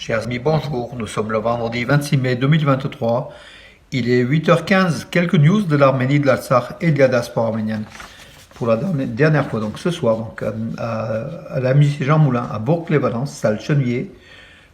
Chers amis, bonjour. Nous sommes le vendredi 26 mai 2023. Il est 8h15. Quelques news de l'Arménie, de l'Artsakh et de la diaspora arménienne. Pour la dernière fois, donc ce soir, donc, à la musée Jean Moulin, à Bourg-les-Valences, salle Chenevier.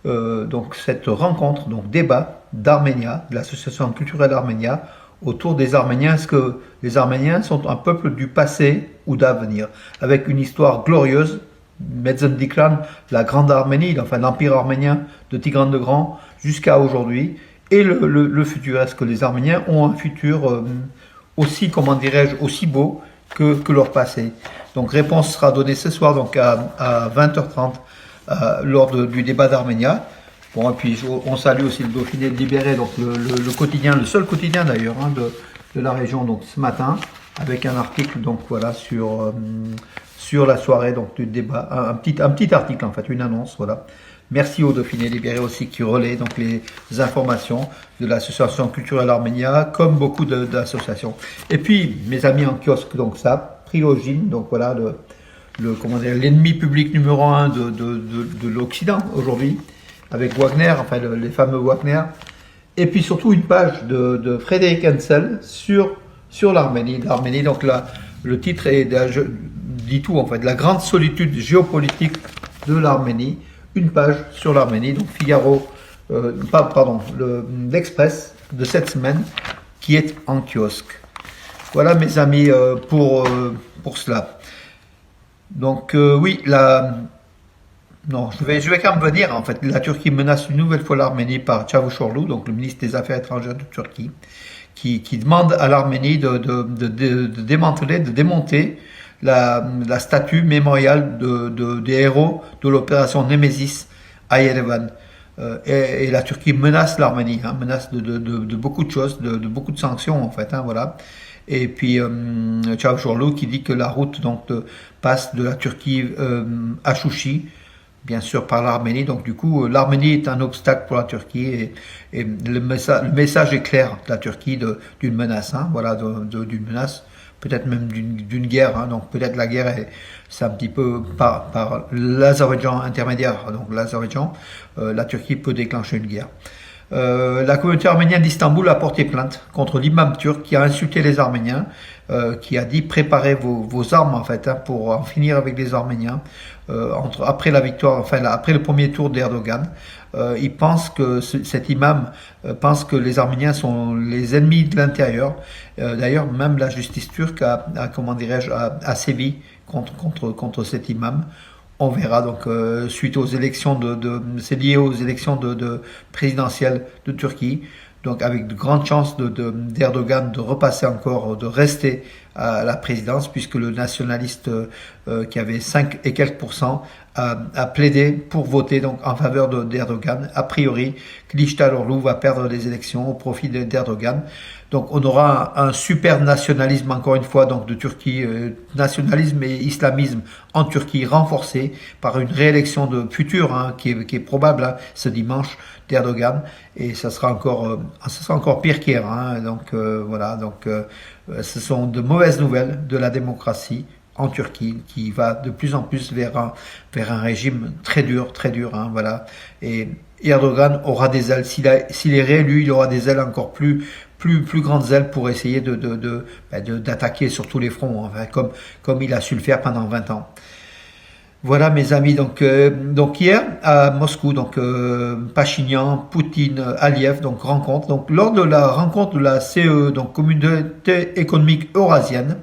Donc cette rencontre, donc débat d'Arménia, de l'association culturelle Arménia, autour des Arméniens. Est-ce que les Arméniens sont un peuple du passé ou d'avenir, avec une histoire glorieuse, Metzendikran, la grande Arménie, enfin l'empire arménien de Tigran le Grand, jusqu'à aujourd'hui, et le futur. Est-ce que les Arméniens ont un futur aussi, comment dirais-je, aussi beau que leur passé? Donc réponse sera donnée ce soir donc à 20h30 lors du débat d'Arménia. Bon, et puis on salue aussi le Dauphiné de Libéré, donc le quotidien, le seul quotidien d'ailleurs de la région, donc ce matin, avec un article donc voilà sur la soirée donc du débat, un petit article en fait, une annonce, voilà. Merci au Dauphiné Libéré aussi qui relaie donc les informations de l'association culturelle Arménia, comme beaucoup d'associations. Et puis mes amis en kiosque, donc ça, Priogine, donc voilà comment dire, l'ennemi public numéro 1 de l'Occident aujourd'hui, avec Wagner, enfin les fameux Wagner, et puis surtout une page de Frédéric Hensel sur l'Arménie. Donc là, le titre dit tout en fait, la grande solitude géopolitique de l'Arménie, une page sur l'Arménie, donc Figaro, l'Express de cette semaine qui est en kiosque. Voilà mes amis pour cela. Donc oui, non, je vais quand même venir en fait. La Turquie menace une nouvelle fois l'Arménie par Çavuşoğlu, donc le ministre des Affaires étrangères de Turquie, qui demande à l'Arménie de démonter la statue mémoriale des héros de l'opération Nemesis à Yerevan. Et la Turquie menace l'Arménie, menace de beaucoup de choses, de beaucoup de sanctions en fait, voilà. Et puis Çavuşoğlu qui dit que la route donc passe de la Turquie à Chouchi, bien sûr par l'Arménie. Donc du coup, l'Arménie est un obstacle pour la Turquie et le message est clair de la Turquie d'une menace, voilà, d'une menace, peut-être même d'une guerre. Donc peut-être la guerre, c'est un petit peu par l'Azerbaïdjan intermédiaire. Donc l'Azerbaïdjan, la Turquie peut déclencher une guerre. La communauté arménienne d'Istanbul a porté plainte contre l'imam turc qui a insulté les Arméniens, qui a dit préparez vos armes en fait pour en finir avec les Arméniens après la victoire, enfin après le premier tour d'Erdogan. Il pense que cet imam pense que les Arméniens sont les ennemis de l'intérieur. D'ailleurs, même la justice turque comment dirais-je, a sévi contre cet imam. On verra donc suite aux élections c'est lié aux élections présidentielles de Turquie, donc avec de grandes chances d'Erdogan de repasser encore, de rester à la présidence, puisque le nationaliste qui avait 5 et quelques % a plaidé pour voter donc en faveur d'Erdogan. A priori, Kılıçdaroğlu va perdre les élections au profit d'Erdogan. Donc on aura un super nationalisme encore une fois donc de Turquie, nationalisme et islamisme en Turquie renforcé par une réélection future qui est probable ce dimanche d'Erdogan, et ça sera encore pire qu'hier. Donc voilà, donc ce sont de mauvaises nouvelles de la démocratie en Turquie, qui va de plus en plus vers un régime très dur, voilà. Et Erdogan aura des ailes, s'il est réélu, il aura des ailes encore plus grandes ailes pour essayer d'attaquer sur tous les fronts, enfin, comme il a su le faire pendant 20 ans. Voilà mes amis, donc hier à Moscou, donc Pachinian, Poutine, Aliyev, donc rencontre. Donc lors de la rencontre de la CE, donc Communauté économique eurasienne,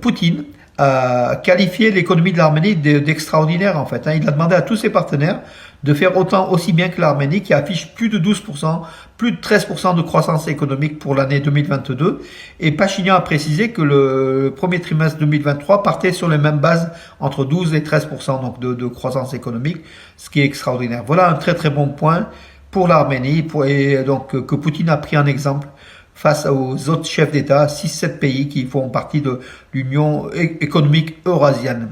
Poutine a qualifié l'économie de l'Arménie d'extraordinaire en fait. Il a demandé à tous ses partenaires de faire aussi bien que l'Arménie, qui affiche plus de 12%, plus de 13% de croissance économique pour l'année 2022. Et Pachinian a précisé que le premier trimestre 2023 partait sur les mêmes bases, entre 12 et 13% donc de croissance économique, ce qui est extraordinaire. Voilà un très bon point pour l'Arménie, et donc que Poutine a pris en exemple face aux autres chefs d'État, 6-7 pays qui font partie de l'Union économique eurasienne.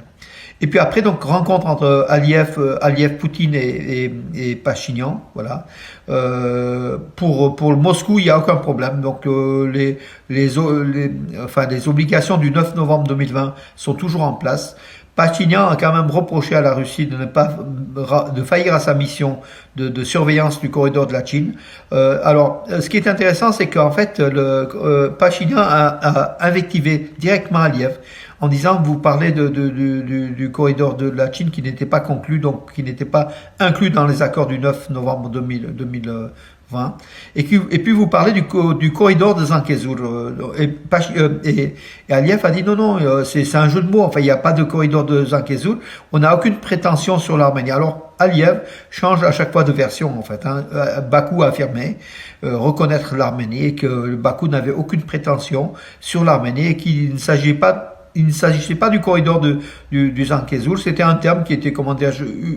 Et puis après, donc, rencontre entre Aliyev, Poutine et Pachinian, voilà. Pour le Moscou, il n'y a aucun problème. Donc, les obligations du 9 novembre 2020 sont toujours en place. Pachinian a quand même reproché à la Russie de faillir à sa mission de surveillance du corridor de la Chine. Ce qui est intéressant, c'est qu'en fait, Pachinian a invectivé directement Aliyev en disant que vous parlez du corridor de la Chine qui n'était pas conclu, donc qui n'était pas inclus dans les accords du 9 novembre 2020. Et puis vous parlez du corridor de Zangezur. Et Aliyev a dit non, c'est un jeu de mots. Enfin, il n'y a pas de corridor de Zangezur. On n'a aucune prétention sur l'Arménie. Alors, Aliyev change à chaque fois de version, en fait. Bakou a affirmé reconnaître l'Arménie et que Bakou n'avait aucune prétention sur l'Arménie et qu'il ne s'agissait pas du corridor du Zangezur, c'était un terme qui était, comment dire,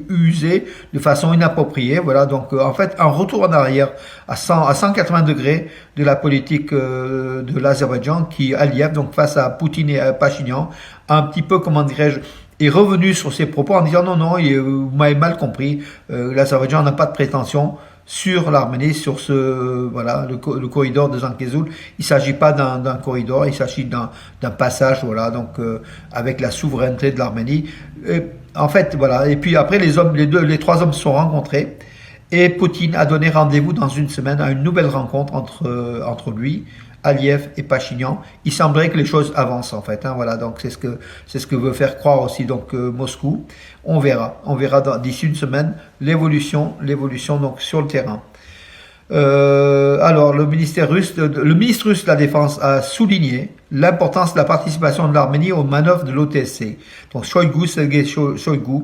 usé de façon inappropriée. Voilà, donc en fait, un retour en arrière à 180 degrés de la politique de l'Azerbaïdjan qui, Aliyev, donc face à Poutine et à Pachinian, a un petit peu, comment dirais-je, est revenu sur ses propos en disant non, vous m'avez mal compris, l'Azerbaïdjan n'a pas de prétention sur l'Arménie, sur le corridor de Zangezur. Il ne s'agit pas d'un corridor, il s'agit d'un passage, voilà, donc avec la souveraineté de l'Arménie. En fait, voilà. Et puis après, les trois hommes se sont rencontrés et Poutine a donné rendez-vous dans une semaine à une nouvelle rencontre entre lui, Aliyev et Pachinian. Il semblerait que les choses avancent en fait. Voilà, donc c'est ce que veut faire croire aussi donc Moscou. On verra d'ici une semaine l'évolution donc sur le terrain. Alors le ministre russe de la Défense a souligné l'importance de la participation de l'Arménie aux manœuvres de l'OTSC. Donc Sergei Shoigu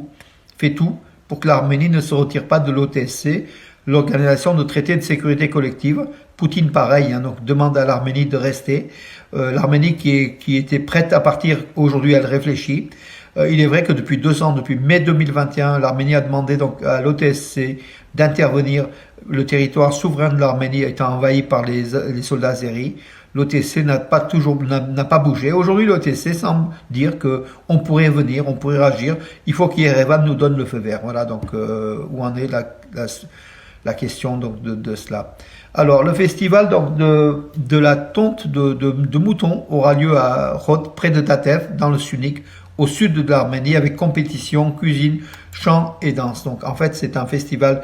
fait tout pour que l'Arménie ne se retire pas de l'OTSC, l'organisation de traité de sécurité collective. Poutine, pareil, donc demande à l'Arménie de rester. L'Arménie qui était prête à partir, aujourd'hui elle réfléchit. Il est vrai que depuis 2 ans, depuis mai 2021, l'Arménie a demandé donc à l'OTSC d'intervenir. Le territoire souverain de l'Arménie étant envahi par les soldats azéris. L'OTSC n'a pas bougé. Aujourd'hui, l'OTSC semble dire que on pourrait venir, on pourrait agir. Il faut qu'Yerevan nous donne le feu vert. Voilà donc où en est la question donc de cela. Alors le festival donc de la tonte de moutons aura lieu à Rod, près de Tatev, dans le Sunik, au sud de l'Arménie, avec compétition, cuisine, chant et danse. Donc en fait c'est un festival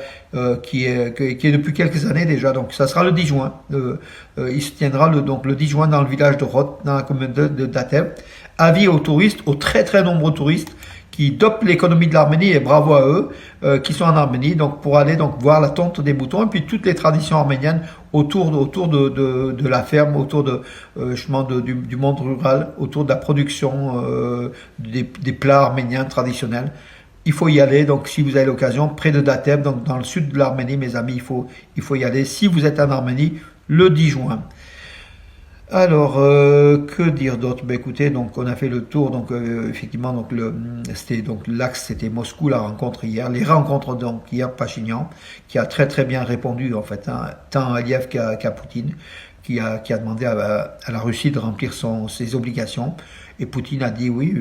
qui est depuis quelques années déjà. Donc ça sera le 10 juin. Il se tiendra le 10 juin dans le village de Rod, dans la communauté de Tatev. Avis aux touristes, aux très très nombreux touristes qui dopent l'économie de l'Arménie, et bravo à eux, qui sont en Arménie, donc pour aller donc voir la tonte des moutons et puis toutes les traditions arméniennes autour de la ferme, autour justement du monde rural, autour de la production des plats arméniens traditionnels. Il faut y aller, donc si vous avez l'occasion, près de Datev, donc dans le sud de l'Arménie, mes amis, il faut y aller si vous êtes en Arménie le 10 juin. Alors, que dire d'autre? Ben écoutez, donc on a fait le tour, donc effectivement, donc l'axe c'était Moscou, la rencontre hier, les rencontres donc hier, Pachinian, qui a très très bien répondu en fait, tant à Aliyev qu'à Poutine, qui a demandé à la Russie de remplir ses obligations. Et Poutine a dit oui,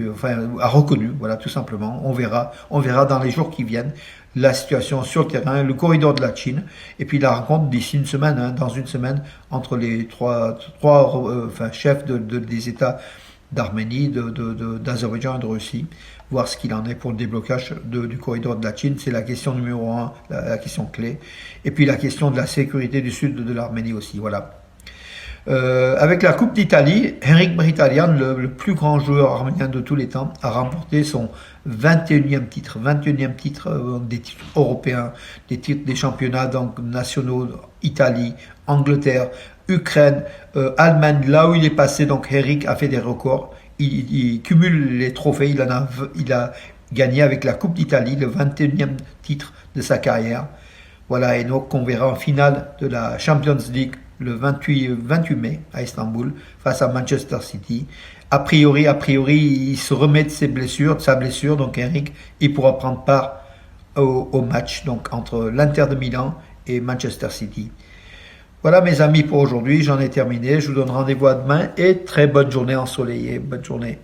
a reconnu, voilà, tout simplement. On verra dans les jours qui viennent la situation sur le terrain, le corridor de la Chine, et puis la rencontre d'ici une semaine, dans une semaine, entre les trois chefs des États d'Arménie, d'Azerbaïdjan et de Russie, voir ce qu'il en est pour le déblocage du corridor de la Chine. C'est la question numéro 1, la question clé. Et puis la question de la sécurité du sud de l'Arménie aussi, voilà. Avec la Coupe d'Italie, Henrik Mkhitaryan, le plus grand joueur arménien de tous les temps, a remporté son 21e titre des titres européens, des titres des championnats donc nationaux, Italie, Angleterre, Ukraine, Allemagne, là où il est passé, donc Henrik a fait des records, il cumule les trophées, il a gagné avec la Coupe d'Italie, le 21e titre de sa carrière. Voilà, et donc on verra en finale de la Champions League le 28 mai à Istanbul face à Manchester City. A priori, il se remet de sa blessure, donc Henrik, il pourra prendre part au match donc entre l'Inter de Milan et Manchester City. Voilà mes amis pour aujourd'hui, j'en ai terminé. Je vous donne rendez-vous à demain et très bonne journée ensoleillée. Bonne journée.